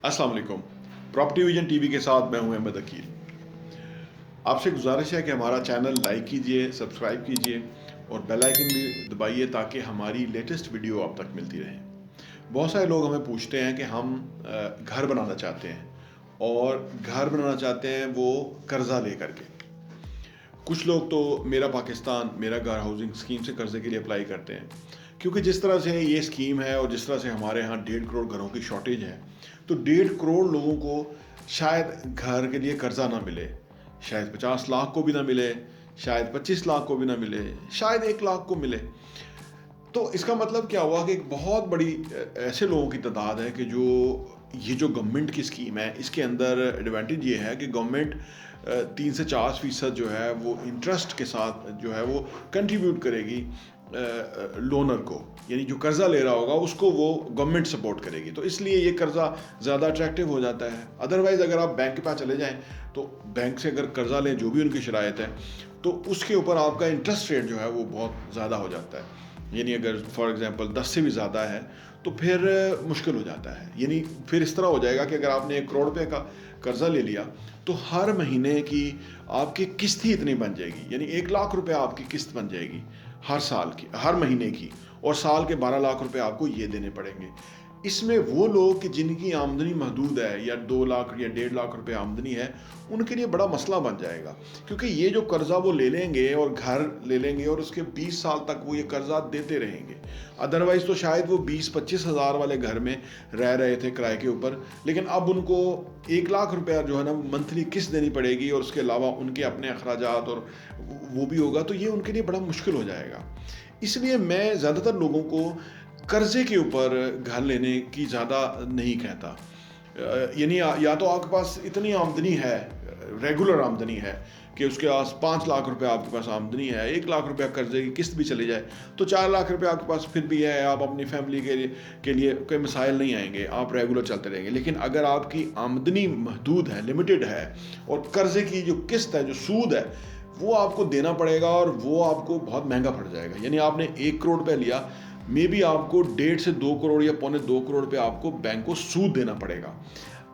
अस्सलाम वालेकुम। Property vision TV के साथ मैं हूं अहमद अकील। आपसे गुजारिश है कि हमारा चैनल लाइक कीजिए, सब्सक्राइब कीजिए और बेल आइकन भी दबाइए ताकि हमारी लेटेस्ट वीडियो आप तक मिलती रहे। बहुत सारे लोग हमें पूछते हैं कि हम घर बनाना चाहते हैं और घर बनाना चाहते हैं वो कर्ज़ा ले करके। कुछ लोग तो मेरा पाकिस्तान मेरा घर हाउसिंग स्कीम से कर्ज़े के लिए अप्लाई करते हैं, क्योंकि जिस तरह से ये स्कीम है और जिस तरह से हमारे यहाँ 1.5 करोड़ घरों की शॉर्टेज है, तो 1.5 करोड़ लोगों को शायद घर के लिए कर्ज़ा ना मिले, शायद 50 लाख को भी ना मिले, शायद 25 लाख को भी ना मिले, शायद 1 लाख को मिले। तो इसका मतलब क्या हुआ कि एक बहुत बड़ी ऐसे लोगों की तादाद है कि जो गवर्नमेंट की स्कीम है, इसके अंदर एडवांटेज ये है कि गवर्नमेंट 3 से 4% जो है वो इंटरेस्ट के साथ जो है वो कंट्रीब्यूट करेगी लोनर को, यानी जो कर्ज़ा ले रहा होगा उसको वो गवर्नमेंट सपोर्ट करेगी। तो इसलिए ये कर्ज़ा ज़्यादा अट्रैक्टिव हो जाता है। अदरवाइज़ अगर आप बैंक के पास चले जाएं तो बैंक से अगर कर्ज़ा लें, जो भी उनकी शराइत है, तो उसके ऊपर आपका इंटरेस्ट रेट जो है वो बहुत ज़्यादा हो जाता है। यानी अगर फॉर एग्जांपल 10 से भी ज़्यादा है तो फिर मुश्किल हो जाता है। यानी फिर इस तरह हो जाएगा कि अगर आपने 1 करोड़ रुपए का कर्ज़ा ले लिया तो हर महीने की आपकी किस्त ही इतनी बन जाएगी, यानी 1 लाख रुपए आपकी किस्त बन जाएगी हर साल की, हर महीने की, और साल के 12 लाख रुपए आपको ये देने पड़ेंगे। इसमें वो लोग कि जिनकी आमदनी महदूद है या 2 लाख या 1.5 लाख रुपए आमदनी है, उनके लिए बड़ा मसला बन जाएगा, क्योंकि ये जो कर्ज़ा वो ले लेंगे और घर ले लेंगे और उसके 20 साल तक वो ये कर्ज़ा देते रहेंगे। अदरवाइज़ तो शायद वो 20-25 हज़ार वाले घर में रह रहे थे किराए के ऊपर, लेकिन अब उनको 1 लाख रुपया जो है ना मंथली किस्त देनी पड़ेगी और उसके अलावा उनके अपने अखराजात और वो भी होगा, तो ये उनके लिए बड़ा मुश्किल हो जाएगा। इसलिए मैं ज़्यादातर लोगों को कर्ज़े के ऊपर घर लेने की ज़्यादा नहीं कहता। यानी या तो आपके पास इतनी आमदनी है, रेगुलर आमदनी है कि उसके पास 5 लाख रुपए आपके पास आमदनी है, 1 लाख रुपया कर्ज़े की किस्त भी चली जाए तो 4 लाख रुपए आपके पास फिर भी है, आप अपनी फैमिली के लिए कोई मसाइल नहीं आएंगे, आप रेगुलर चलते रहेंगे। लेकिन अगर आपकी आमदनी महदूद है, लिमिटेड है, और कर्ज़े की जो किस्त है, जो सूद है, वो आपको देना पड़ेगा और वो आपको बहुत महंगा पड़ जाएगा। यानी आपने 1 करोड़ रुपये लिया, मे बी आपको 1.5 से 2 करोड़ या 2.25 करोड़ रुपये आपको बैंक को सूद देना पड़ेगा।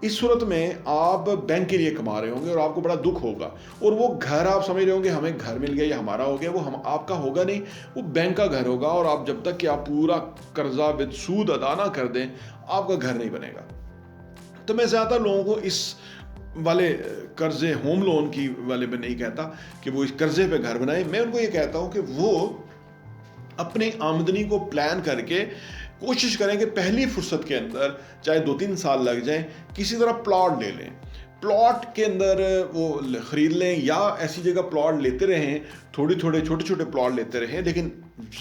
इस सूरत में आप बैंक के लिए कमा रहे होंगे और आपको बड़ा दुख होगा, और वो घर आप समझ रहे होंगे हमें घर मिल गया या हमारा हो गया, वो हम आपका होगा नहीं, वो बैंक का घर होगा, और आप जब तक कि आप पूरा कर्जा विद सूद अदा ना कर दें, आपका घर नहीं बनेगा। तो मैं ज़्यादा लोगों को इस वाले कर्जे, होम लोन की वाले में नहीं कहता कि वो इस कर्जे पे घर बनाए। मैं उनको ये कहता हूँ कि वो अपनी आमदनी को प्लान करके कोशिश करें कि पहली फुर्सत के अंदर, चाहे 2-3 साल लग जाएं, किसी तरह प्लॉट ले लें। प्लॉट के अंदर वो ख़रीद लें या ऐसी जगह प्लॉट लेते रहें, छोटे छोटे प्लॉट लेते रहें, लेकिन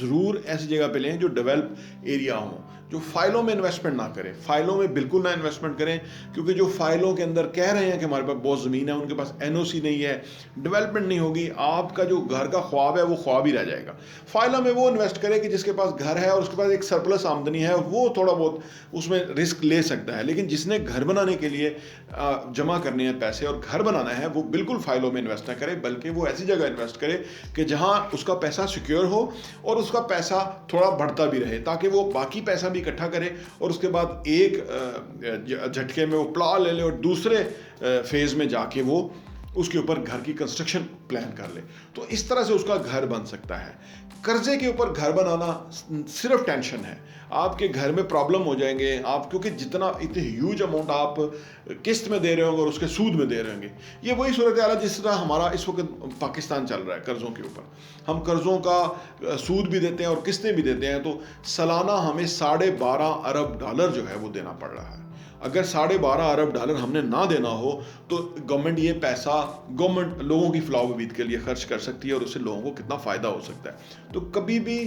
ज़रूर ऐसी जगह पे लें जो डेवलप एरिया हो, जो फाइलों में इन्वेस्टमेंट ना करें। फाइलों में बिल्कुल ना इन्वेस्टमेंट करें, क्योंकि जो फाइलों के अंदर कह रहे हैं कि हमारे पास बहुत ज़मीन है, उनके पास एनओसी नहीं है, डेवलपमेंट नहीं होगी, आपका जो घर का ख्वाब है वो ख्वाब ही रह जाएगा। फाइलों में वो इन्वेस्ट करें कि जिसके पास घर है और उसके पास एक सरप्लस आमदनी है, वो थोड़ा बहुत उसमें रिस्क ले सकता है। लेकिन जिसने घर बनाने के लिए जमा करने हैं पैसे और घर बनाना है, वो बिल्कुल फाइलों में इन्वेस्ट ना करे, बल्कि वो ऐसी जगह इन्वेस्ट करे कि जहां उसका पैसा सिक्योर हो और उसका पैसा थोड़ा बढ़ता भी रहे, ताकि वो बाकी पैसा भी इकट्ठा करे और उसके बाद एक झटके में वो प्लॉट ले ले और दूसरे फेज में जाके वो उसके ऊपर घर की कंस्ट्रक्शन प्लान कर ले। तो इस तरह से उसका घर बन सकता है। कर्जे के ऊपर घर बनाना सिर्फ टेंशन है, आपके घर में प्रॉब्लम हो जाएंगे आप, क्योंकि इतने ह्यूज अमाउंट आप किस्त में दे रहे होंगे और उसके सूद में दे रहे होंगे। ये वही सूरत हाल है जिस तरह हमारा इस वक्त पाकिस्तान चल रहा है कर्ज़ों के ऊपर। हम कर्ज़ों का सूद भी देते हैं और किस्तें भी देते हैं, तो सालाना हमें $12.5 अरब जो है वो देना पड़ रहा है। अगर $12.5 अरब हमने ना देना हो तो गवर्नमेंट ये पैसा गवर्नमेंट लोगों की फलाह वबीद के लिए खर्च कर सकती है, और उससे लोगों को कितना फ़ायदा हो सकता है। तो कभी भी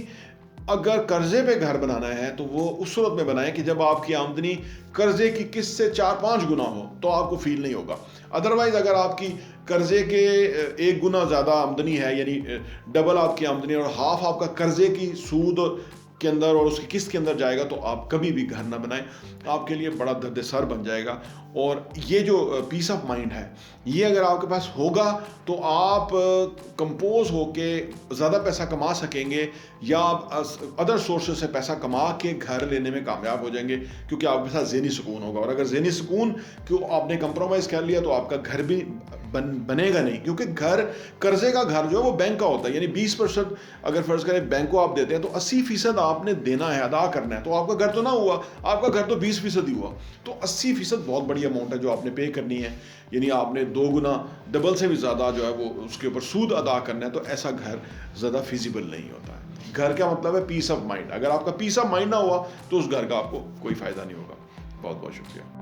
अगर कर्जे पे घर बनाना है तो वो उस सूरत में बनाएं कि जब आपकी आमदनी कर्जे की किस्त से 4-5 गुना हो, तो आपको फील नहीं होगा। अदरवाइज अगर आपकी कर्जे के 1 गुना ज़्यादा आमदनी है, यानी डबल आपकी आमदनी और हाफ आपका कर्जे की सूद के अंदर और उसकी किस्त के अंदर जाएगा तो आप कभी भी घर ना बनाएं, आपके लिए बड़ा दर्द-ए-सर बन जाएगा। और ये जो पीस ऑफ माइंड है, ये अगर आपके पास होगा तो आप कंपोज होके ज़्यादा पैसा कमा सकेंगे, या आप अदर सोर्सेज से पैसा कमा के घर लेने में कामयाब हो जाएंगे, क्योंकि आपके साथ ज़हनी सुकून होगा। और अगर ज़हनी सुकून को आपने कंप्रोमाइज़ कर लिया तो आपका घर भी बनेगा नहीं, क्योंकि घर, कर्जे का घर जो है वो बैंक का होता है। यानी 20% अगर फर्ज करें बैंक को आप देते हैं तो 80% आपने देना है, अदा करना है। तो आपका घर तो ना हुआ, आपका घर तो 20% ही हुआ। तो 80% बहुत बड़ी अमाउंट है जो आपने पे करनी है, यानी आपने 2 गुना, डबल से भी ज़्यादा जो है वो उसके ऊपर सूद अदा करना है। तो ऐसा घर ज़्यादा फिजिबल नहीं होता है। घर का मतलब है पीस ऑफ माइंड। अगर आपका पीस ऑफ माइंड ना हुआ तो उस घर का आपको कोई फ़ायदा नहीं होगा। बहुत बहुत शुक्रिया।